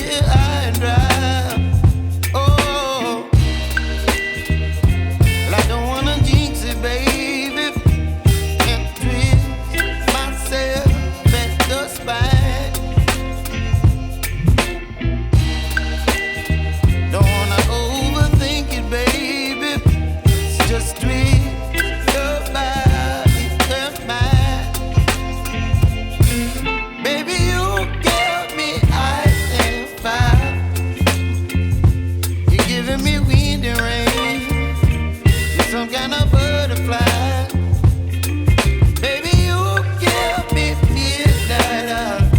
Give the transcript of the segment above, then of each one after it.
here high and dry. Oh, well, I don't wanna jinx it, baby, and twist myself at the spine. Don't wanna overthink it, baby. It's just twist your body and mine. Baby, you give me ice and fire. You're giving me wind and rain. You're some kind of butterfly. Baby, you give me midnight.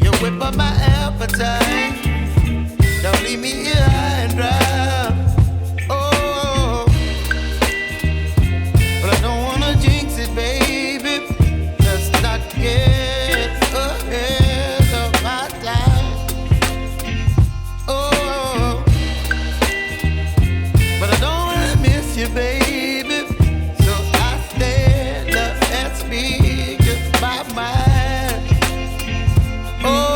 You whip up my appetite. Don't leave me here high and dry. Oh, but I don't wanna jinx it, baby. Let's not get ahead of my time. Oh, but I don't wanna miss you, baby. So I stand up and speak just my mind. Oh.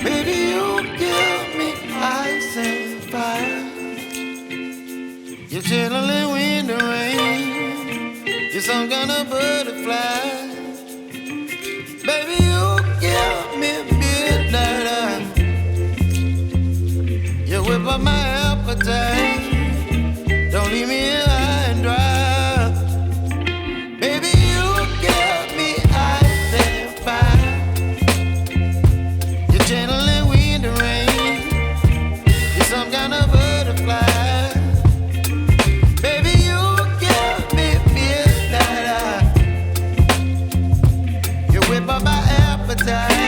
Baby, you give me ice and fire. You're channeling wind and rain. You're some kind of butterfly. Baby, you give me midnight. You whip up my appetite. Don't leave me here high and dry. Baby, you give me ice and fire. You're channeling wind and rain. You're some kind of butterfly. Baby, you give me midnight. You whip up my appetite.